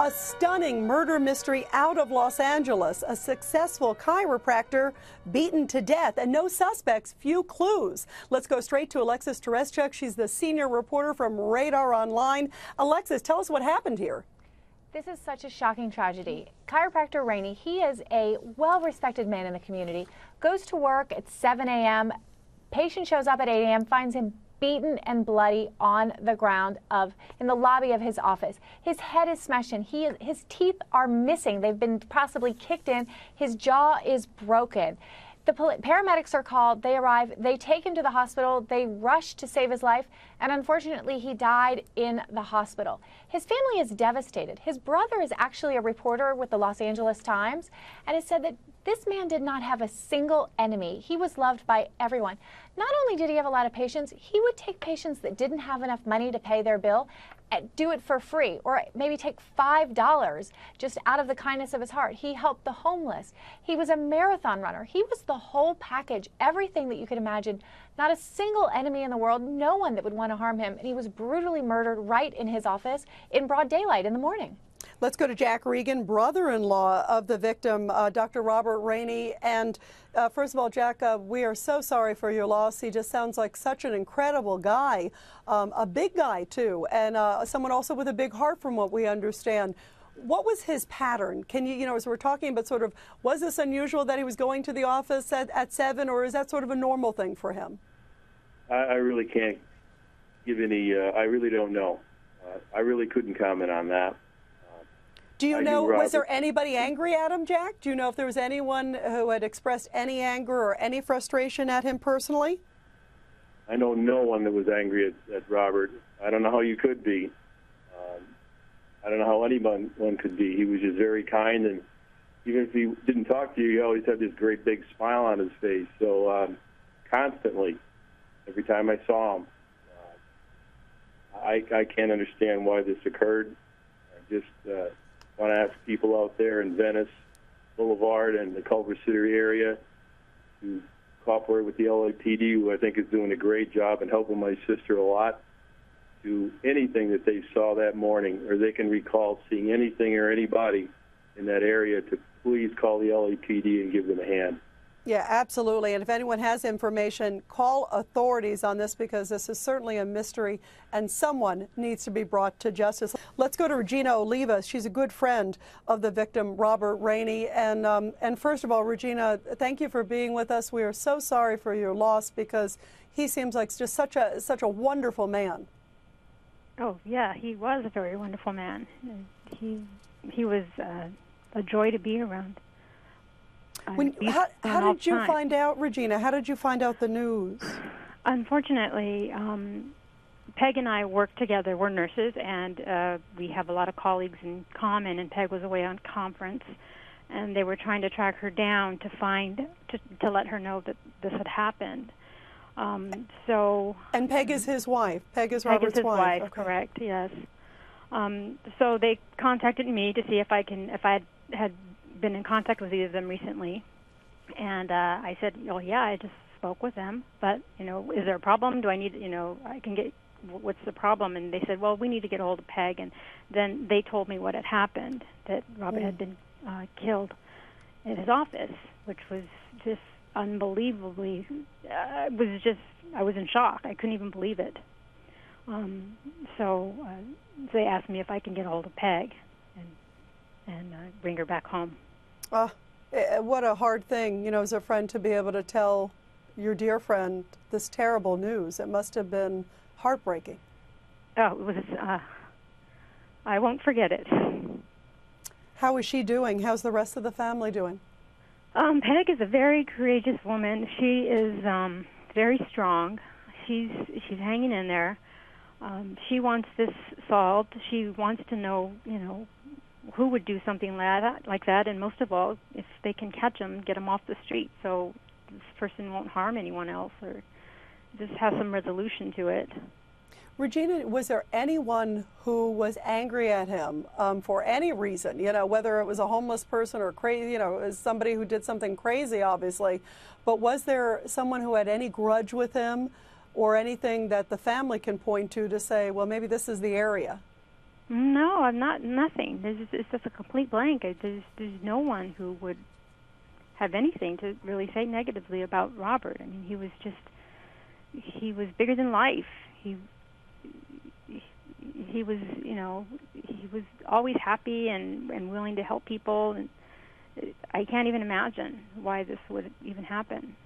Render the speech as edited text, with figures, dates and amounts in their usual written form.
A stunning murder mystery out of Los Angeles. A successful chiropractor beaten to death, and no suspects, few clues. Let's go straight to Alexis Tereszczuk. She's the senior reporter from Radar Online. Alexis, tell us what happened here. This is such a shocking tragedy. Chiropractor Rainey, he is a well-respected man in the community, goes to work at 7 a.m. Patient shows up at 8 a.m., finds him beaten and bloody on the ground in the lobby of his office. His head is smashed in. His teeth are missing. They've been possibly kicked in. His jaw is broken. The paramedics are called. They arrive. They take him to the hospital. They rush to save his life, and unfortunately, he died in the hospital. His family is devastated. His brother is actually a reporter with the Los Angeles Times, and has said that this man did not have a single enemy. He was loved by everyone. Not only did he have a lot of patients, he would take patients that didn't have enough money to pay their bill and do it for free, or maybe take $5 just out of the kindness of his heart. He helped the homeless. He was a marathon runner. He was the whole package, everything that you could imagine. Not a single enemy in the world, no one that would want to harm him. And he was brutally murdered right in his office in broad daylight in the morning. Let's go to Jack Regan, brother-in-law of the victim, Dr. Robert Rainey. And first of all, Jack, we are so sorry for your loss. He just sounds like such an incredible guy, a big guy too, and someone also with a big heart from what we understand. What was his pattern? Can you, as we're talking about sort of, was this unusual that he was going to the office at 7, or is that sort of a normal thing for him? I really can't give any, I really don't know. I really couldn't comment on that. Do you know, was there anybody angry at him, Jack? Do you know if there was anyone who had expressed any anger or any frustration at him personally? I know no one that was angry at Robert. I don't know how you could be. I don't know how anyone could be. He was just very kind, and even if he didn't talk to you, he always had this great big smile on his face. So constantly, every time I saw him, I can't understand why this occurred. I just want to ask people out there in Venice Boulevard and the Culver City area to cooperate with the LAPD, who I think is doing a great job and helping my sister a lot, to anything that they saw that morning, or they can recall seeing anything or anybody in that area, to please call the LAPD and give them a hand. Yeah, absolutely. And if anyone has information, call authorities on this, because this is certainly a mystery and someone needs to be brought to justice. Let's go to Regina Oliva. She's a good friend of the victim, Robert Rainey. And first of all, Regina, thank you for being with us. We are so sorry for your loss, because he seems like just such a wonderful man. Oh, yeah, he was a very wonderful man. He was a joy to be around. How did you find out, Regina? How did you find out the news? Unfortunately, Peg and I work together. We're nurses, and we have a lot of colleagues in common, and Peg was away on conference, and they were trying to track her down to let her know that this had happened. And Peg is his wife. Peg is Robert's his wife. Okay. Correct, yes. So they contacted me to see if I had been in contact with either of them recently, and I said, oh yeah, I just spoke with them, but is there a problem? Do I need, I can get, what's the problem? And they said, well, we need to get a hold of Peg. And then they told me what had happened, that Robert had been killed in his office, which was just unbelievably, I was in shock. I couldn't even believe it. So they asked me if I can get a hold of Peg and bring her back home. What a hard thing, as a friend, to be able to tell your dear friend this terrible news. It must have been heartbreaking. Oh, it was, I won't forget it. How is she doing? How's the rest of the family doing? Peg is a very courageous woman. She is very strong. She's hanging in there. She wants this solved. She wants to know, who would do something like that, and most of all, if they can catch him, get him off the street so this person won't harm anyone else, or just have some resolution to it. Regina, was there anyone who was angry at him for any reason, whether it was a homeless person or crazy, somebody who did something crazy, obviously, but was there someone who had any grudge with him or anything that the family can point to say, well, maybe this is the area? No, I'm not. Nothing. It's just a complete blank. There's no one who would have anything to really say negatively about Robert. I mean, he was bigger than life. He was, he was always happy and willing to help people. And I can't even imagine why this would even happen.